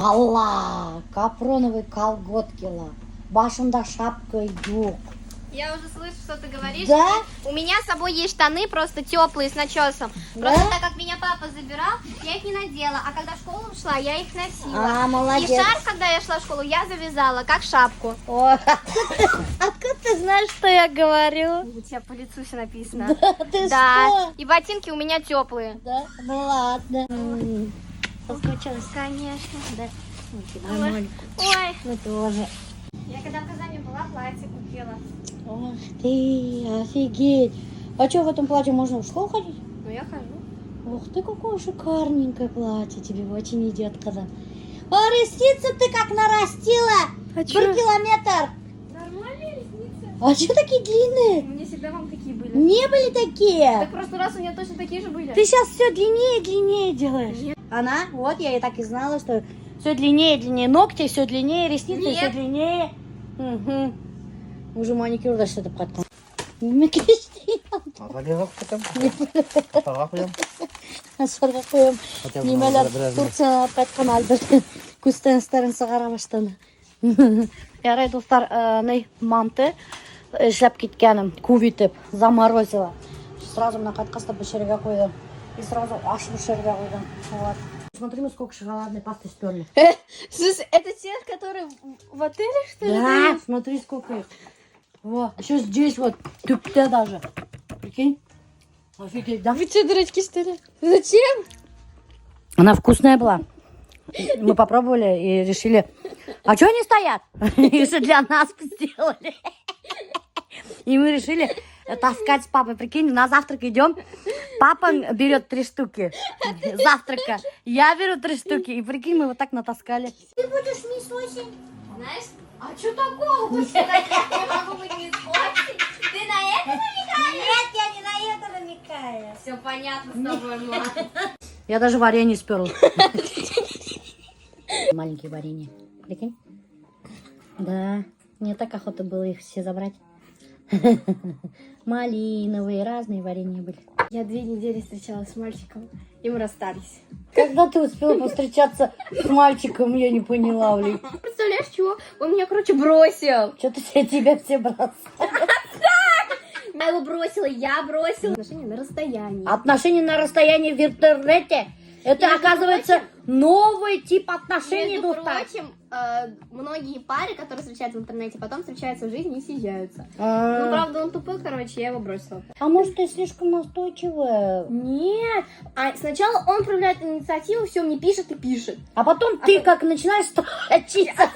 Алла, капроновые колготки, башында шапка юг. Я уже слышу, что ты говоришь. Да? У меня с собой есть штаны просто теплые с начесом. Да? Просто так как меня папа забирал, я их не надела. А когда в школу шла, я их носила. А, молодец. И шарф, когда я шла в школу, я завязала, как шапку. Ой, откуда ты знаешь, что я говорю? У тебя по лицу все написано. Да, ты что? И ботинки у меня теплые. Да? Ну ладно. Соскучилась? Конечно. Да. Нормально. Ой, Мы тоже. я когда в Казани была, платье купила. Ох ты, офигеть. А что, в этом платье можно в школу ходить? Ну, я хожу. Ух ты, какое шикарненькое платье. Тебе очень идет, когда. А ресницы ты как нарастила. А Километр. Нормальные ресницы. А что такие длинные? У меня всегда вам такие были. Не были такие. Так в прошлый раз у меня точно такие же были. Ты сейчас все длиннее и длиннее делаешь. Нет. Она, вот я и так и знала, что все длиннее и длиннее. Ногти все длиннее, ресницы Нет. все длиннее. Угу. Уже маникюр да что-то потом. Асфальтқа қоям. Немелер Турциядан қайтқан Альберт көстеністерін сығара баштады. Ярай достар, не манты эшләп киткәнем, күп итеп, заморозила. Сразу мына каткаста пешерергә қойдым. И сразу аш пешерергә қойдым. Вот. Смотри, мы сколько шоколадной пасты сперли. Слушай, это те, которые в отеле, что ли? Да, смотри, сколько их. Вот, еще здесь вот, тупте даже. Прикинь? Офигеть, да? Вы что, дурачки, что ли? Зачем? Она вкусная была. Мы попробовали и решили, а что они стоят? Если для нас сделали. И мы решили таскать с папой. Прикинь, на завтрак идем. Папа берет 3 штуки завтрака. Я беру 3 штуки. И прикинь, мы вот так натаскали. Ты будешь мисс Осень? Знаешь, а что такого? Почему я могу быть мисс Осень? Ты на это намекаешь? Нет, я не на это намекаю. Все понятно с тобой, мам. Я даже варенье сперла. Маленькие варенья. Прикинь? Да, мне так охота было их все забрать. Малиновые, разные варенья были. Я 2 недели встречалась с мальчиком, и мы расстались. Когда ты успела повстречаться с мальчиком, я не поняла, блин. Представляешь, чего? Он меня, короче, бросил. Что-то тебя все бросают. Я его бросила, я бросила. Отношения на расстоянии. Отношения на расстоянии в интернете. Это, Между оказывается, новый тип отношений. Между достал. прочим, многие пары, которые встречаются в интернете, потом встречаются в жизни и съезжаются. Ну, А правда, он тупой, короче, я его бросила. может, ты слишком настойчивая? Нет. А сначала он проявляет инициативу, все мне пишет и пишет. А потом ты как начинаешь строчиться.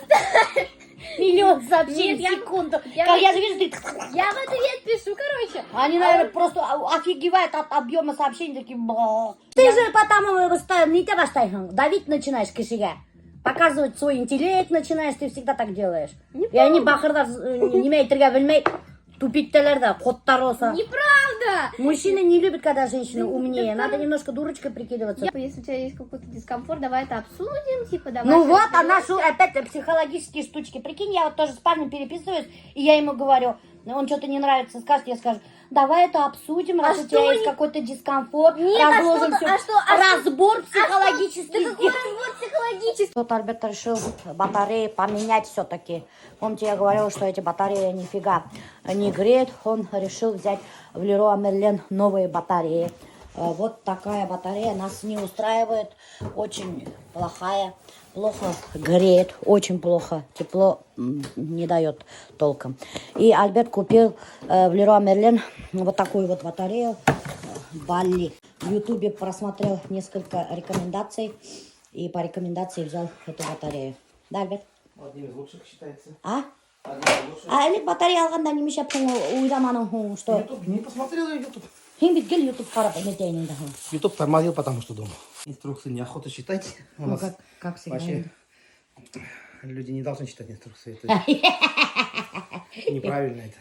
Миллион сообщений Нет, в секунду. я- Как я же вижу, ты... Я в ответ пишу, короче. Они, наверное, просто офигевают от объема сообщений, такие... Бла. Ты же потом не тебя давить начинаешь кишига. Показывать свой интеллект начинаешь, ты всегда так делаешь. И они бахырдар не имеют bilmей, тупиттелер да, коттар болса. Неправда. Мужчины не любят, когда женщина умнее. Надо немножко дурочкой прикидываться. Если у тебя есть какой-то дискомфорт, давай это обсудим, типа, давай. Ну вот, разберёмся. она опять психологические штучки. Прикинь, я вот тоже с парнем переписываюсь, и я ему говорю, он что-то не нравится, скажет, я скажу, давай это обсудим, раз у тебя что есть какой-то дискомфорт, Нет, разложим а все. что- Разбор психологический. Да какой разбор психологический? Вот Альберт решил батареи поменять все-таки. Помните, я говорила, что эти батареи нифига не греют. Он решил взять в Leroy Merlin новые батареи. Вот такая батарея нас не устраивает. Очень плохая. Плохо греет, очень плохо. Тепло не дает толком. И Альберт купил в Leroy Merlin вот такую вот батарею. Балли. В Ютубе просмотрел несколько рекомендаций. И по рекомендации взял эту батарею. Да, Альберт? Одним из лучших считается. А? Одним из лучших. А элек батарея алганда немеше уйдаманың что? Ютуб, не посмотрел я Ютуб. Хин бит гел Ютуб карап эметейин да. Ютуб тормозил, потому что дома. Инструкции неохота читать. У Ну нас как всегда. вообще люди не должны читать инструкции. Это неправильно это.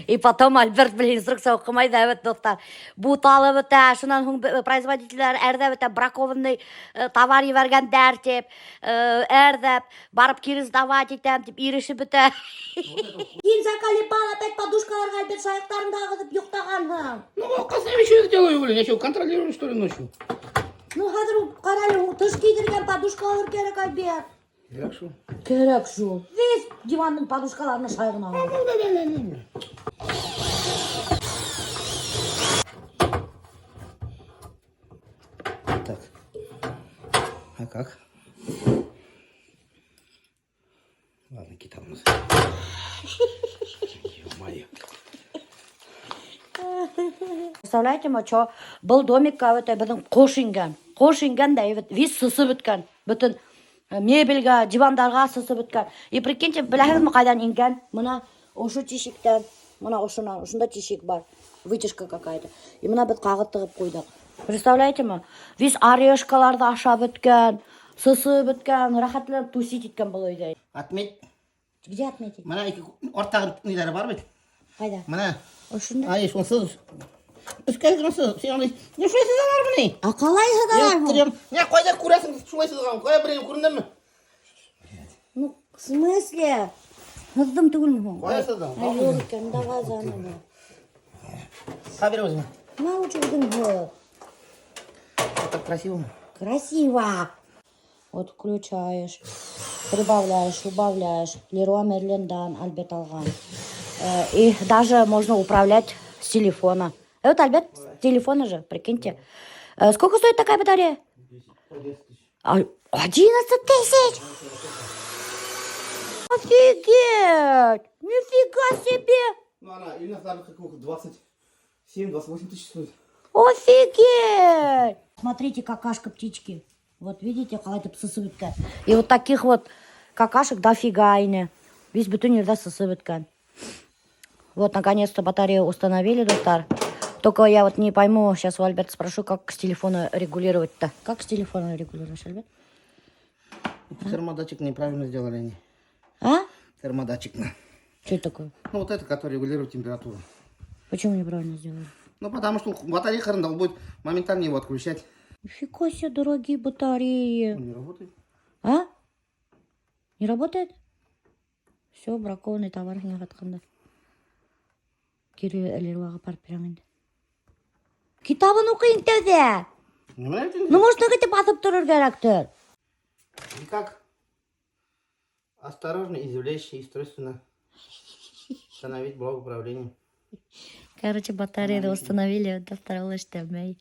И потом Альберт, блин, инструкция оқымайды әбет достар. Буталы бітә, шунан һуң производительләр әрдә бітә, бракованный товар ебәргәндәр дип, әрдәп, барып кире сдавать итәм дип, ирешеп бітә. Син заколебал опять подушкаларга Альберт шаяктарыңды агызып юктаганһың. Ну, оказывается, я еще это делаю, блин. Я что, контролирую, что ли, ночью? Ну, қазір қарайлы, тыш кидірген подушкалар керек Альберт. Хорошо. Керек шу. Весь диванның подушкаларына шайғын алды. Так. А как? Ладно, китамыз. Ё-моё. Представляете, ма, что был домик кәвіті біздің қош инген да, весь сысы біткен. Бүтін мебельға, дивандарға сысы біткен. И прикиньте, біләңіз ма қайдан инген? Мына ошу тишіктен, мына ошында тишік бар. Вытяжка какая-то. И мына біз қағыт тығып қойдық. Представляете ма? Весь орешкаларды аша біткен, сысы біткен, рахатланып тусить еткен бұл үйде. Отметь. Где отметить? Мына ортағы нелері бар бет? Қайда? Мына. Ошында? Ай, сонсыз. Үскәл кірмісіз. Сен ондай. Не шулай сызалар бұны? А қалай сызалар бұл? Не, қойда көресің, шулай сызалар. Қоя біреу көрінді ме? Ну, в смысле? Сыздым түгіл ме? Қоя сызалар. Ай, елкем, давай заново. Сабер өзіңе. Научудың бұл. Так красиво. Красиво. Вот включаешь, прибавляешь, убавляешь. Леруа Мерлен Альберт алған. И даже можно управлять с телефона. Вот Альберт с телефона же, прикиньте. Сколько стоит такая батарея? 11 тысяч! Офигеть! Нифига себе! Ну, она, или наверное, каких 27-28 тысяч стоит. Офигеть! Смотрите, какашка птички. Вот видите, қалай сысы біткен. И вот таких вот какашек дофига айны. Весь бүтін ерде сысы біткен. Вот, наконец-то батарею установили, доктор. Только я вот не пойму, сейчас у Альберта спрошу, как с телефона регулировать-то. Как с телефона регулируешь, Альберт? Термодатчик неправильно сделали они. А? Термодатчик. Что это такое? Ну, вот это, который регулирует температуру. Почему неправильно сделали? Ну, потому что батарея хрен, он будет моментально его отключать. Нифига себе, дорогие батареи. Он не работает. А? Не работает? Все, бракованный товар не жатқанда. Кері Леруаға апарып беремін енді. Китабын оқиын тәуде. Не нравится? Ну, может, өте басып тұрыр керектір. И как? Осторожно, извлечь и устройственно установить блок управления. Короче, батарею установили, до второго эшлемей.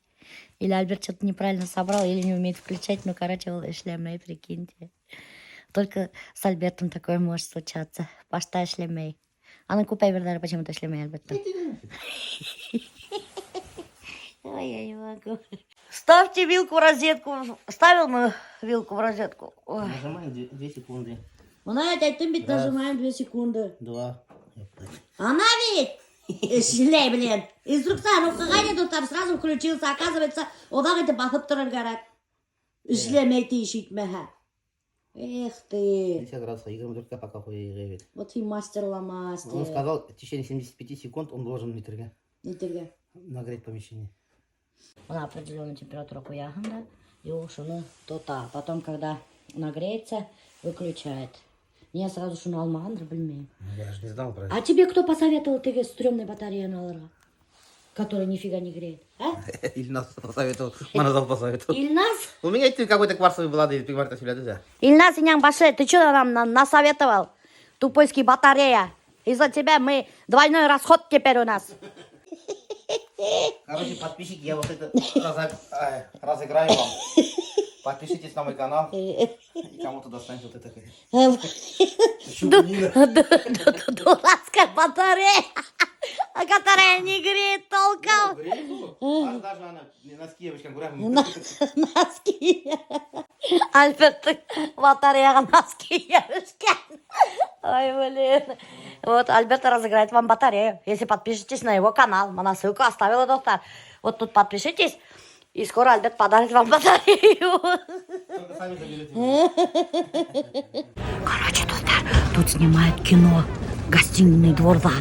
Или Альберт что-то неправильно собрал, или не умеет включать, ну, короче, он эшлемей, прикиньте. Только с Альбертом такое может случаться. Пашта эшлемей. А ну, купай вердары, почему-то эшлемей, Альберт. Ой, я не могу. Ставьте вилку в розетку. Ставил мы вилку в розетку. Ой. Нажимаем 2 секунды. Ну, на это бит нажимаем 2 секунды. 2. Она ведь! Шлей, блин! Инструкция, ну какая тут там сразу включился. Оказывается, одан это басып тұрыр керек. Шлемейте ишитмеха. Эх ты! 50 градусов, 24 пока хуевит. Вот и мастер Он ломастер. сказал, в течение 75 секунд он должен Неттерге. нагреть помещение. На определенную температуру куяханда. И ушуну то-то. Потом, когда нагреется, выключает. Я сразу шуну алмағандыр, білмеймін. Я же не знал про это. А тебе кто посоветовал тебе стрёмной батарею алырға? Которая нифига не греет, а? Ильнас посоветовал, Маназов посоветовал. Ильнас? У меня какой-то кварцевый влады, ты говоришь, да? Ильнас, Инян Баше, ты что нам насоветовал? Тупойский батарея. Из-за тебя мы двойной расход теперь у нас. Короче, подписчики, я вот это разыграю вам. Подпишитесь на мой канал. И кому-то достанется вот это. Дурацкая батарея, которая не греет толком. Даже она носки, я говорю, Носки. Альберт, батарея носки ерішкен. Ой, блин. Вот Альберт разыграет вам батарею, если подпишетесь на его канал. Она ссылку оставила, доктор. Вот тут подпишитесь, и скоро Альберт подарит вам батарею. только сами заберете. Короче, доктор, тут снимают кино. Гостиный двор, да.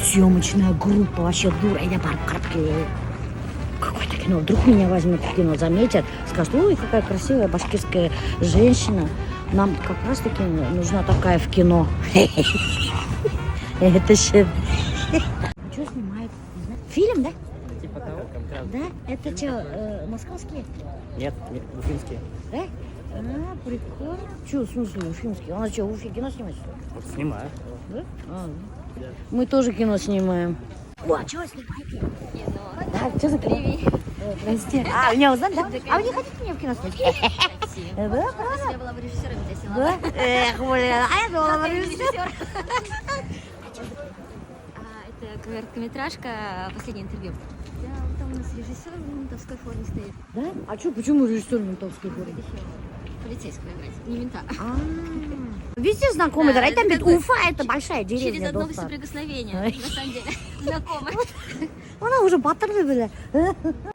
Съемочная группа, вообще дура. Я какое-то кино. Вдруг меня возьмут в кино, заметят, скажут, ой, какая красивая башкирская женщина. Нам как раз таки нужна такая в кино. Это же... Что снимает? Фильм, да? Типа того. сразу. Да? Это что, московские? Нет, уфимские. Да? А, прикольно. Что, в смысле, уфимские? У нас что, в Уфе кино снимать? Вот снимаю. Да? А, Да. мы тоже кино снимаем. О, а чего снимаете? Да, что за кино? Здрасте. А, меня узнали, да? А вы не хотите меня в кино снять? Красиво. Да, правда? Если я была бы режиссером, я сняла. Да? Эх, блин, а я думала, вы Режиссер. Это короткометражка «Последнее интервью». Да, вот там у нас режиссер в ментовской форме стоит. Да? А что, почему режиссер ментовской формы? Полицейского играть, не мента. Везде знакомый, да, Да, там это ведь такой- Уфа, это большая Через деревня, одно доктор. соприкосновение, Ой. на самом деле, знакомы. Она уже батырды біле.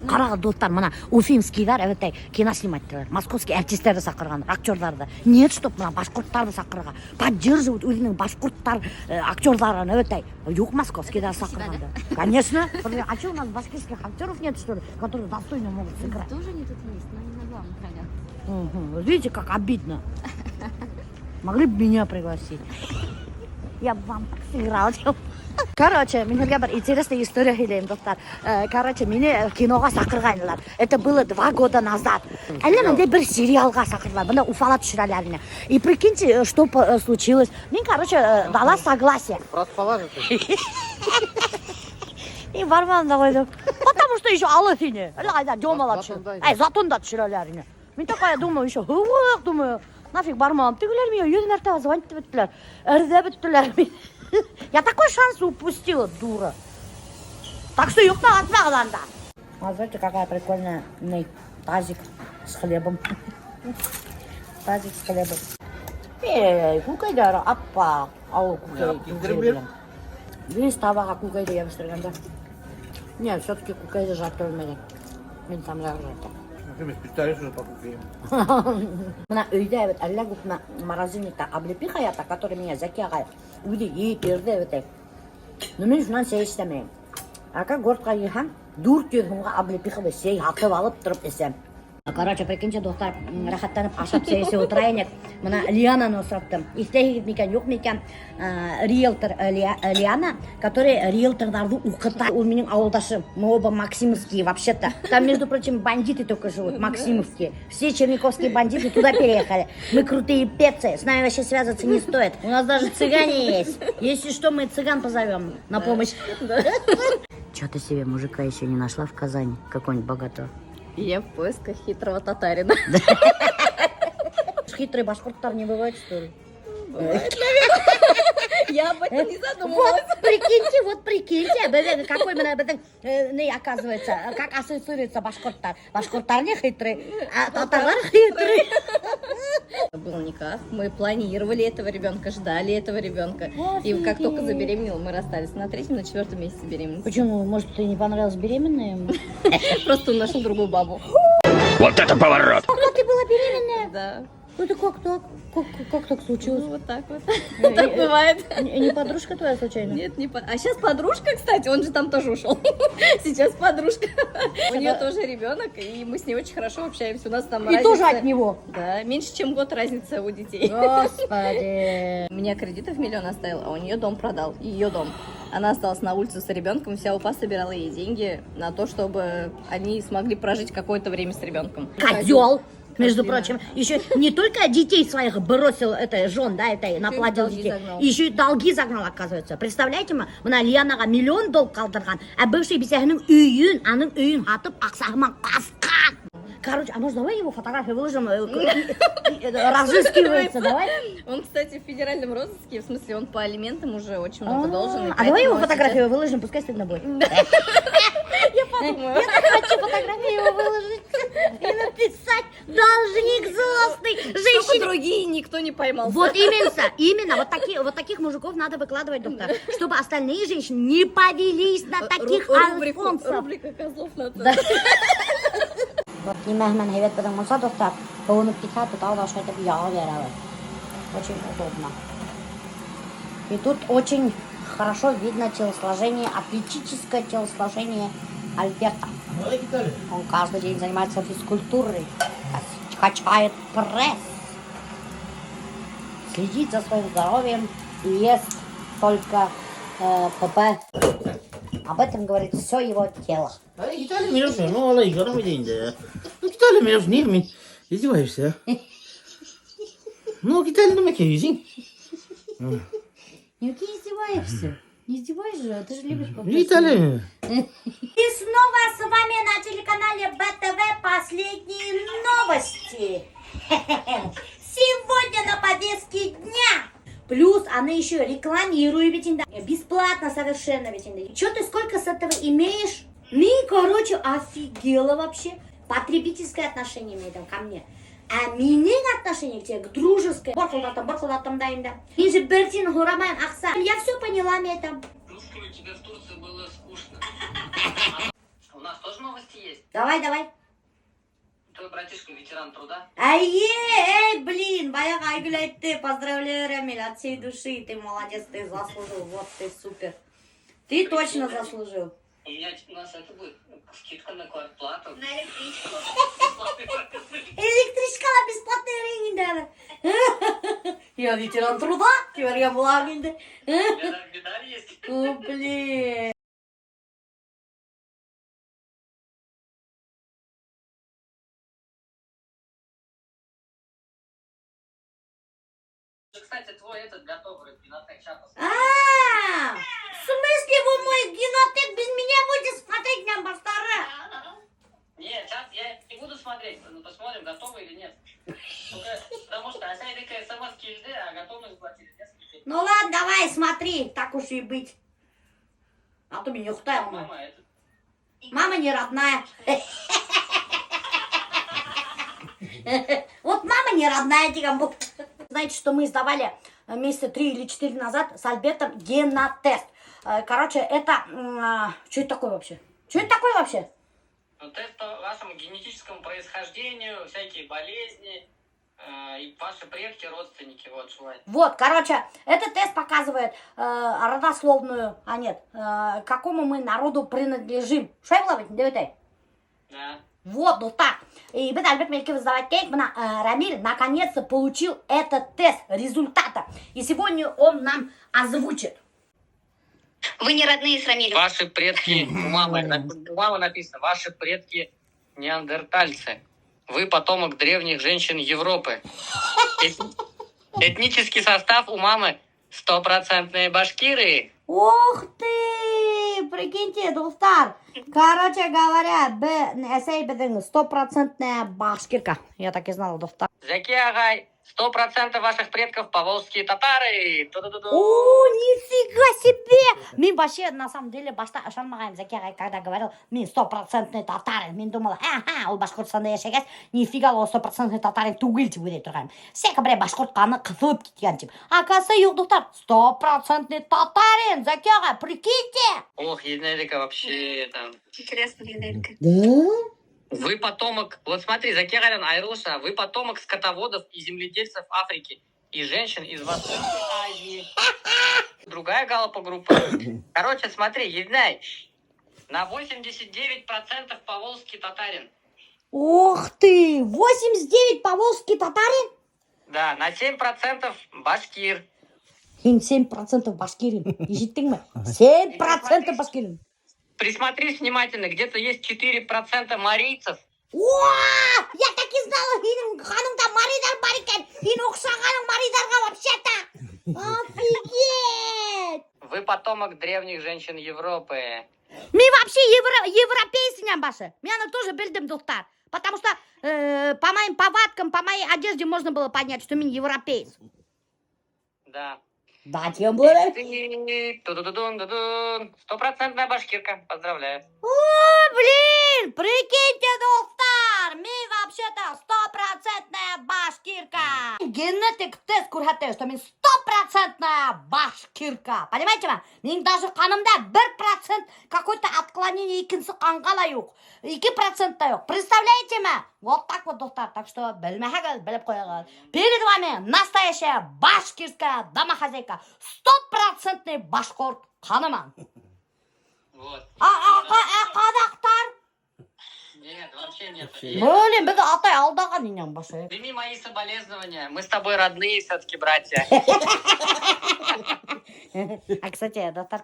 Қарағы достар, мына уфимскийлар әбәтәй кино сниматтылар. Московский артистерді сақырған, актерларды. Нет, чтоб мына башқұрттарды сақырған. Поддерживают өзінің башқұрттар актерларын әбәтәй. Yok московскийлар сақырғанда. Конечно. А что у нас башкирских актеров нет, что ли, которые достойно могут сыграть? Тоже не тут есть, но не на главных ролях. Угу. Видите, как обидно. Могли бы меня пригласить. Я бы вам так сыграла. Короче, менде бір интересная история хэлейін, достар. Короче, мені киноға сақырғанылар. Это было 2 года назад. Әлі менде бір сериалға сақырдылар. Бұны Уфала түсірәләріне. И прикиньте, что случилось. Мен, короче, дала согласие. Проспала же ты. И бармадым да қойдым. Потому что еще алып ини. Әлі демалап Затон да, түсіріп. Затон да түсірәләріне. Мен такая думаю, еще хывық, думаю. Нафиг бармадым. Тегілер меня 100 мәртебе звонить біттілер. Әрде біттілер мен. Я такой шанс упустила, дура. Так что юхна отмағланда. А знаете, какая прикольная тазик с хлебом. Тазик с хлебом. Эй, кукайдар, аппа. Ау, кукай. Весь табаға кукайды я бістіргенде. Нет, все-таки кукайды жатыр өлмеген. Мен самырақ жатыр. Ты специалист уже по кухне. Мына үйде әбет әлі күпна морозильникта облепиха ята, который меня Зәки ағай үйде ет берді әбет. Но мен шунан сей істемеймін. Ака гортқа ехам, 400 сомға облепиха бе сей атып алып тұрып ісем. Короче, прикиньте, достар, рахаттанып ашап сейсе отырайын. Мына Лиананы ұсыраттым. Истейгіз мекен, жоқ мекен риэлтор Лиана, который риэлтордарды уқытар. Ол менің ауылдашым. Мы оба максимовские вообще-то. Там, между прочим, бандиты только живут, максимовские. Все черниковские бандиты туда переехали. Мы крутые пецы, с нами вообще связываться не стоит. У нас даже цыгане есть. Если что, мы цыган позовем на помощь. Че ты себе мужика еще не нашла в Казани? Какого-нибудь богатого? Я в поисках хитрого татарина. Хитрый башкорттар не бывает, что ли? Я об этом не задумывалась. Вот прикиньте, какой мы, оказывается, как ассоциируется башкорттар. Башкорттар не хитрый, а татарлар хитрый. Был никак. Мы планировали этого ребенка, ждали этого ребенка. И как только забеременела, мы расстались на 3-м, на 4-м месяце беременности. Почему? Может, ты не понравилась беременная ему? Просто он нашел другую бабу. Вот это поворот! А ты была беременная? Да. Это как так? Как так случилось? Ну, вот так вот. Так бывает. Не подружка твоя случайно? Нет, не А сейчас подружка, кстати, он же там тоже ушел. Сейчас подружка. У нее тоже ребенок, и мы с ней очень хорошо общаемся. У нас там И разница... тоже от него? Да, меньше, чем год разница у детей. Господи. У меня кредитов 1 миллион оставил, а у нее дом продал, ее дом. Она осталась на улице с ребенком, вся УПА собирала ей деньги на то, чтобы они смогли прожить какое-то время с ребенком. Козел! Между прочим, еще не только детей своих бросил, это жен, да, это наплатил долги детей, загнал. еще и долги загнал, оказывается. Представляете, мына Лианаға 1 миллион долг қалдырған, а бывший бисяның үйін, аның үйін атып, ақсағымен қасқан. Короче, а может давай его фотографию выложим, разыскивается, давай. Он, кстати, в федеральном розыске, в смысле, он по алиментам уже очень много должен. и А давай его поэтому фотографию выложим, пускай стыдно будет. Я подумаю. Я так хочу фотографию его выложить и написать «Должник злостный Чтобы женщине». другие никто не поймался. Вот именно, вот таких мужиков надо выкладывать, доктор, чтобы остальные женщины не повелись на таких альфонсов. Рубрика козлов на Да. Вот немәхмән хәйбәт бедің болса, достар, кауынып китһә, тотау да шайтып яға берәләр. Очень удобно. И тут очень хорошо видно телосложение, атлетическое телосложение Альберта. Он каждый день занимается физкультурой, качает пресс, следит за своим здоровьем и ест только ПП. Об этом говорит все его тело. Gitarla mı Ne ola yıkarım mı deyince? Gitarla mı Niye mi? İzdivaçsın. Gitarla mı yüzün? Не, ты издеваешься. Не издеваешься же, ты же любишь Gitarla mı? И снова с вами на телеканале БТВ последние новости. Сегодня на повестке дня. Плюс она еще рекламирует ведь иногда. Бесплатно совершенно ведь иногда. Че ты сколько с этого имеешь? Короче, офигела вообще. Потребительское отношение имеет ко мне. А менің отношение к тебе, к дружеской. Баркулатам, да. Мен же Бертин Хурамайн Ахса. Я все поняла, мне там. Русскому тебе в Турции было скучно. У нас тоже новости есть. Давай. Твой братишка ветеран труда. Блин, баяғы Айгүл айтты, поздравляю, Рамиль, от всей души, ты молодец, ты заслужил, вот ты супер. Ты точно заслужил. У нас это будет скидка на квартплату. На электричку. Электричкаға бесплатный рейнді. Я ветеран труда, теперь я благинді. Медаль есть. О, блин. Кстати, твой этот готовый генотек сейчас. В смысле вы мой генотек без меня будете смотреть на Бастара? Нет, сейчас я не буду смотреть, но посмотрим, готовы или нет. Потому что Ася такая смс жди, а готовность платили несколько. Ну ладно, давай, смотри, так уж и быть. А то меня ухтаем. Мама, это... Мама не родная. Вот мама не родная, типа. Знаете, что мы сдавали месяца 3 или 4 назад с Альбертом генотест. Короче, это... Что это такое вообще? Ну, тест по вашему генетическому происхождению, всякие болезни, и ваши предки, родственники, вот, желаю. Вот, короче, этот тест показывает родословную, какому мы народу принадлежим. Шайбловать, давай. Да. Вот, так. И біз Альберт Мелькев сдавать кейк, Рамиль наконец-то получил этот тест результата. И сегодня он нам озвучит. Вы не родные с Рамилем. Ваши предки, у мамы написано, ваши предки неандертальцы. Вы потомок древних женщин Европы. Этнический состав у мамы 100% башкиры. Ух ты! Прикиньте, Дулстар. Короче говоря, стопроцентная башкирка. Я так и знала, Дулстар. Заки Агай, 100% ваших предков поволжские татары. Ту-ду-ду-ду. О, нифига себе! Мен вообще, на самом деле, башта ашанмаган Заки Агай, когда говорил, мен стопроцентный татарин, мен думала, ол Башқұртстанда яшагас, нифига ол стопроцентный татарин түгел деп ойлай тұрғанмын. Всяко бір башқұрт қаны қызып кеткен деп. Оказывается, yok, Дулстар, стопроцентный татарин, Заки Агай, прикиньте! Ох, Единарика вообще там. Интересно, Ленарика. Да? Вы потомок, вот смотри, Закиралин Айруша, вы потомок скотоводов и земледельцев Африки и женщин из Восточной Азии. Другая галопа-группа. Короче, смотри, Единай, на 89% поволжский татарин. Ух ты! 89 поволжский татарин? Да, на 7% башкир. 7% башкирин. Ишиттің ме? 7% башкирин. Присмотрись внимательно, где-то есть 4% марийцев. О, я так и знала, ханымда маридар бар екен. Мен оқшағаның маридарға вообще-то. Офигеть! Вы потомок древних женщин Европы. Мен вообще европейцинен башы. Мен аны тоже білдім, Дулстар. Потому что по моим повадкам, по моей одежде можно было понять, что мен европеец. Да. Да, тем более. Ту-ду-ду-дун-ду-дун. 100% башкирка. Поздравляю. О, блин, прикиньте, Дулстар, мен вообще-то 100% башкирка. Генетик тест көрсетті, что мен 100% башкирка. Понимаете ма? Мен даже қанымда 1% какой-то отклонение екінші қанғала yok. 2% yok. Представляете ма? Вот так вот, Дулстар. Так что білмәхәгіл, біліп қойығыл. Перед вами настоящая башкирская домохозяйка. 100% башқұрт қаныман. Вот. Қазақтар? Нет, вообще нет. Блин, біз атай алдаған енен башы. Прими мои соболезнования. Мы с тобой родные все-таки братья. А, кстати, доктор,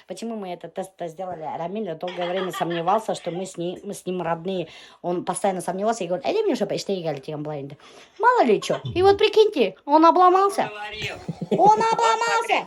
почему мы этот тест сделали? Рамиль долгое время сомневался, что мы с ним родные. Он постоянно сомневался и говорит, мне уже почти мало ли что. И вот прикиньте, он обломался. Он обломался.